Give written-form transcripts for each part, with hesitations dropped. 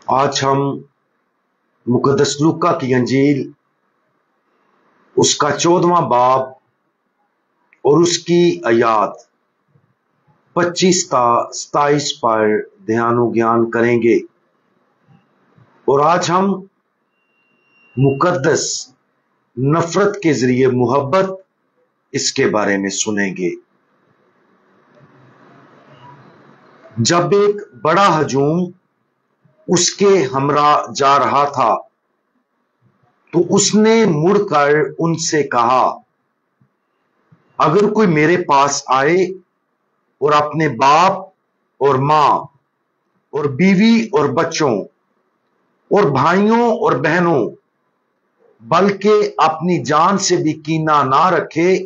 आज हम मुकद्दस लूका की अंजील उसका 14वां बाब और उसकी आयत 25 ता 27 पर ध्यान व ज्ञान करेंगे। और आज हम मुकद्दस नफरत के जरिए मोहब्बत इसके बारे में सुनेंगे। जब एक बड़ा हजूम उसके हमरा जा रहा था तो उसने मुड़कर उनसे कहा, अगर कोई मेरे पास आए और अपने बाप और मां और बीवी और बच्चों और भाइयों और बहनों बल्कि अपनी जान से भी कीना ना रखे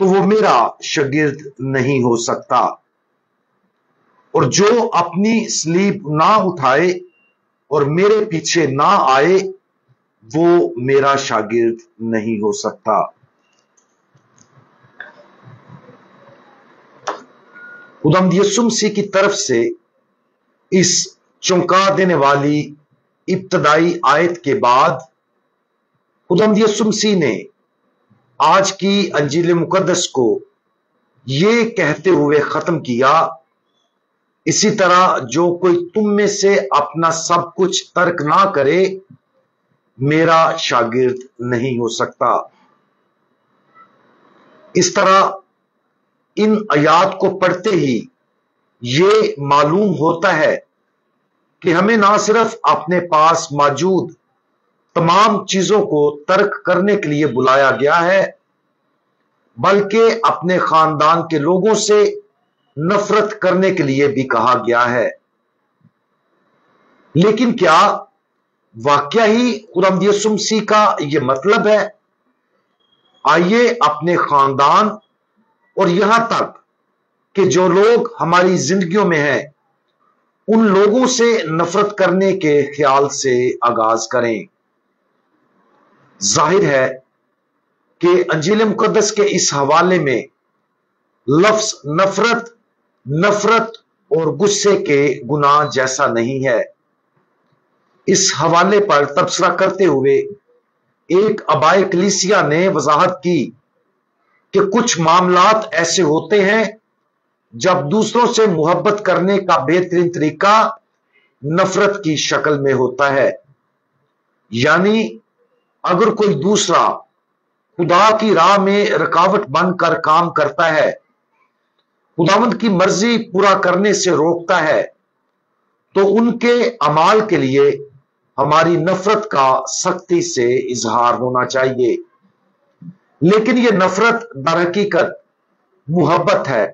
तो वो मेरा शागिर्द नहीं हो सकता। और जो अपनी सलीब ना उठाए और मेरे पीछे ना आए वो मेरा शागिर्द नहीं हो सकता। खुदावंद यीशु मसीह की तरफ से इस चौंका देने वाली इब्तदाई आयत के बाद खुदावंद यीशु मसीह ने आज की अंजील मुकद्दस को ये कहते हुए खत्म किया, इसी तरह जो कोई तुम में से अपना सब कुछ तर्क ना करे मेरा शागिर्द नहीं हो सकता। इस तरह इन आयात को पढ़ते ही ये मालूम होता है कि हमें ना सिर्फ अपने पास मौजूद तमाम चीजों को तर्क करने के लिए बुलाया गया है बल्कि अपने खानदान के लोगों से नफरत करने के लिए भी कहा गया है। लेकिन क्या वाकया ही खुदावंद यीशु मसीह का यह मतलब है? आइए अपने खानदान और यहां तक कि जो लोग हमारी जिंदगियों में हैं उन लोगों से नफरत करने के ख्याल से आगाज करें। जाहिर है कि अंजील मुकद्दस के इस हवाले में लफ्ज नफरत और गुस्से के गुनाह जैसा नहीं है। इस हवाले पर तबसरा करते हुए एक अबाए कलीसिया ने वजाहत की कि कुछ मामलात ऐसे होते हैं जब दूसरों से मोहब्बत करने का बेहतरीन तरीका नफरत की शक्ल में होता है। यानी अगर कोई दूसरा खुदा की राह में रुकावट बनकर काम करता है, खुदावंद की मर्जी पूरा करने से रोकता है, तो उनके अमाल के लिए हमारी नफरत का सख्ती से इजहार होना चाहिए। लेकिन यह नफरत दर हकीकत मोहब्बत है।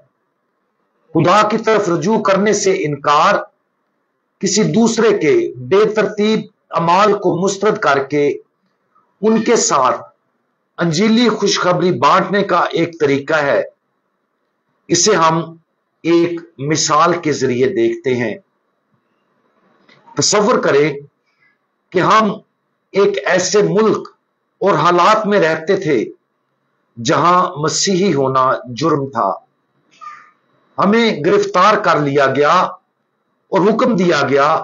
खुदा की तरफ रुजू करने से इनकार, किसी दूसरे के बेतरतीब अमाल को मुस्तरद करके उनके साथ अंजीली खुशखबरी बांटने का एक तरीका है। इसे हम एक मिसाल के जरिए देखते हैं। तसव्वुर करें कि हम एक ऐसे मुल्क और हालात में रहते थे जहां मसीही होना जुर्म था। हमें गिरफ्तार कर लिया गया और हुक्म दिया गया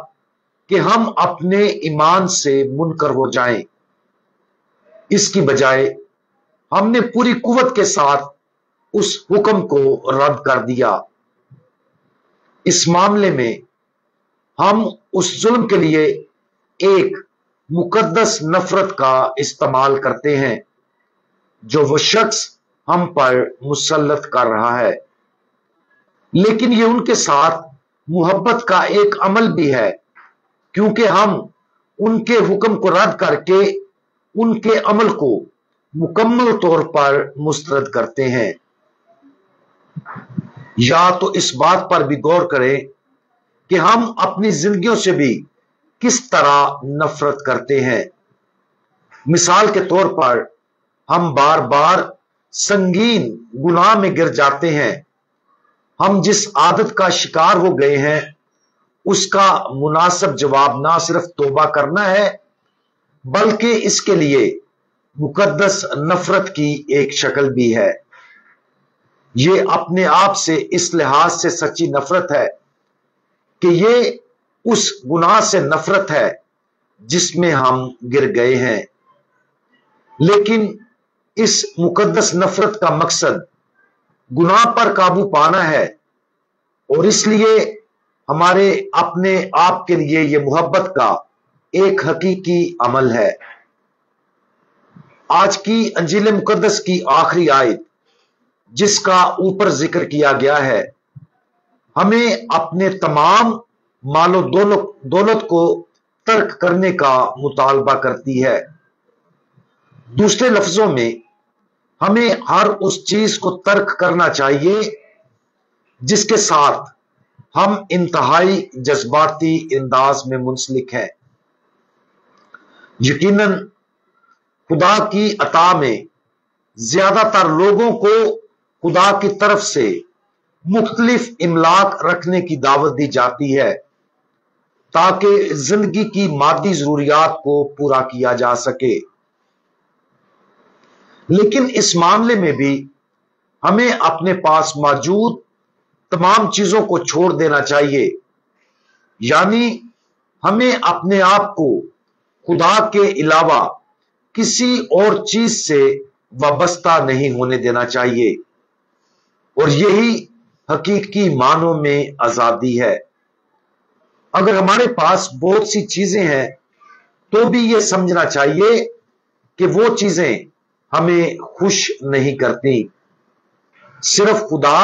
कि हम अपने ईमान से मुनकर हो जाएं। इसकी बजाय हमने पूरी कुव्वत के साथ उस हुक्म को रद्द कर दिया। इस मामले में हम उस जुल्म के लिए एक मुकद्दस नफरत का इस्तेमाल करते हैं जो वो शख्स हम पर मुसल्लत कर रहा है। लेकिन ये उनके साथ मोहब्बत का एक अमल भी है, क्योंकि हम उनके हुक्म को रद्द करके उनके अमल को मुकम्मल तौर पर मुस्तरद करते हैं। या तो इस बात पर भी गौर करें कि हम अपनी जिंदगियों से भी किस तरह नफरत करते हैं। मिसाल के तौर पर हम बार बार संगीन गुनाह में गिर जाते हैं। हम जिस आदत का शिकार हो गए हैं उसका मुनासिब जवाब ना सिर्फ तौबा करना है बल्कि इसके लिए मुकद्दस नफरत की एक शक्ल भी है। ये अपने आप से इस लिहाज से सच्ची नफरत है कि ये उस गुनाह से नफरत है जिसमें हम गिर गए हैं। लेकिन इस मुकद्दस नफरत का मकसद गुनाह पर काबू पाना है, और इसलिए हमारे अपने आप के लिए यह मोहब्बत का एक हकीकी अमल है। आज की अंजील मुकद्दस की आखिरी आयत, जिसका ऊपर जिक्र किया गया है, हमें अपने तमाम मालो दौलत को तर्क करने का मुतालबा करती है। दूसरे लफ्जों में, हमें हर उस चीज को तर्क करना चाहिए जिसके साथ हम इंतहाई जज्बाती अंदाज में मुंसलिक हैं। यकीनन खुदा की अता में ज्यादातर लोगों को खुदा की तरफ से मुख्तलिफ इमलाक रखने की दावत दी जाती है ताकि जिंदगी की मादी जरूरियात को पूरा किया जा सके। लेकिन इस मामले में भी हमें अपने पास मौजूद तमाम चीजों को छोड़ देना चाहिए, यानी हमें अपने आप को खुदा के अलावा किसी और चीज से वाबस्ता नहीं होने देना चाहिए, और यही हकीकी मानों में आजादी है। अगर हमारे पास बहुत सी चीजें हैं तो भी यह समझना चाहिए कि वो चीजें हमें खुश नहीं करती। सिर्फ खुदा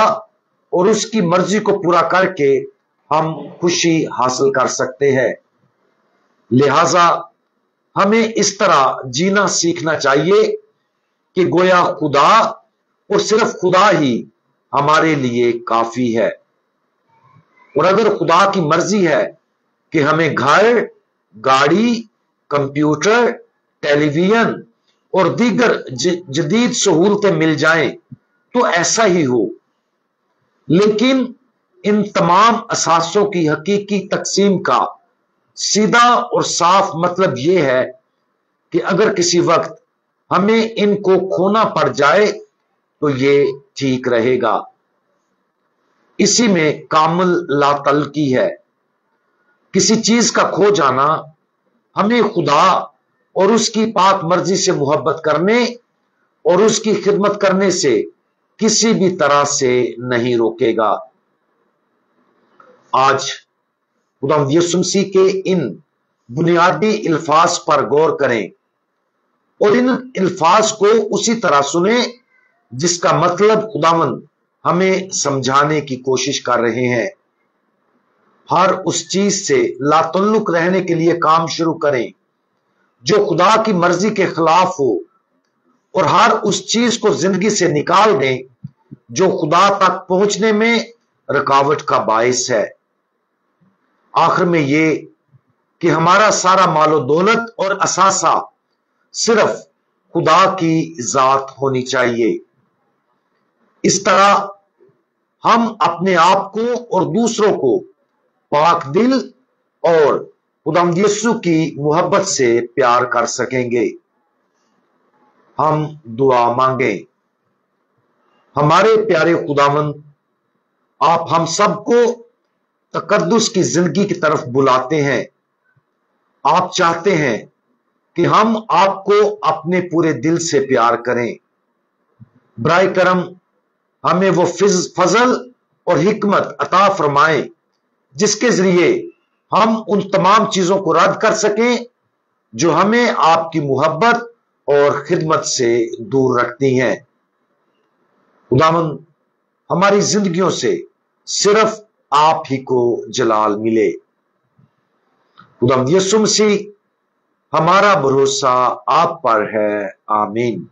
और उसकी मर्जी को पूरा करके हम खुशी हासिल कर सकते हैं। लिहाजा हमें इस तरह जीना सीखना चाहिए कि गोया खुदा और सिर्फ खुदा ही हमारे लिए काफी है। और अगर खुदा की मर्जी है कि हमें घर, गाड़ी, कंप्यूटर, टेलीविजन और दीगर जदीद सहूलतें मिल जाएं तो ऐसा ही हो। लेकिन इन तमाम असासों की हकीकी तकसीम का सीधा और साफ मतलब यह है कि अगर किसी वक्त हमें इनको खोना पड़ जाए तो ये ठीक रहेगा। इसी में कामिल लातल्की है। किसी चीज का खो जाना हमें खुदा और उसकी पाक मर्जी से मोहब्बत करने और उसकी खिदमत करने से किसी भी तरह से नहीं रोकेगा। आज खुदा यीशु मसीह के इन बुनियादी अल्फाज पर गौर करें और इन अल्फाज को उसी तरह सुने जिसका मतलब खुदावंद हमें समझाने की कोशिश कर रहे हैं। हर उस चीज से लातल्लुक रहने के लिए काम शुरू करें जो खुदा की मर्जी के खिलाफ हो, और हर उस चीज को जिंदगी से निकाल दें जो खुदा तक पहुंचने में रुकावट का बायस है। आखिर में ये कि हमारा सारा मालो दौलत और असासा सिर्फ खुदा की जात होनी चाहिए। इस तरह हम अपने आप को और दूसरों को पाक दिल और खुदा यीशु की मोहब्बत से प्यार कर सकेंगे। हम दुआ मांगे। हमारे प्यारे खुदावंद, आप हम सबको तकद्दुस की जिंदगी की तरफ बुलाते हैं। आप चाहते हैं कि हम आपको अपने पूरे दिल से प्यार करें। बराए करम हमें वो फजल और हिकमत अता फरमाएं जिसके जरिए हम उन तमाम चीजों को रद्द कर सकें जो हमें आपकी मोहब्बत और खिदमत से दूर रखती हैं। खुदावंद, हमारी जिंदगियों से सिर्फ आप ही को जलाल मिले। खुदावंद यीशु मसीह, हमारा भरोसा आप पर है। आमीन।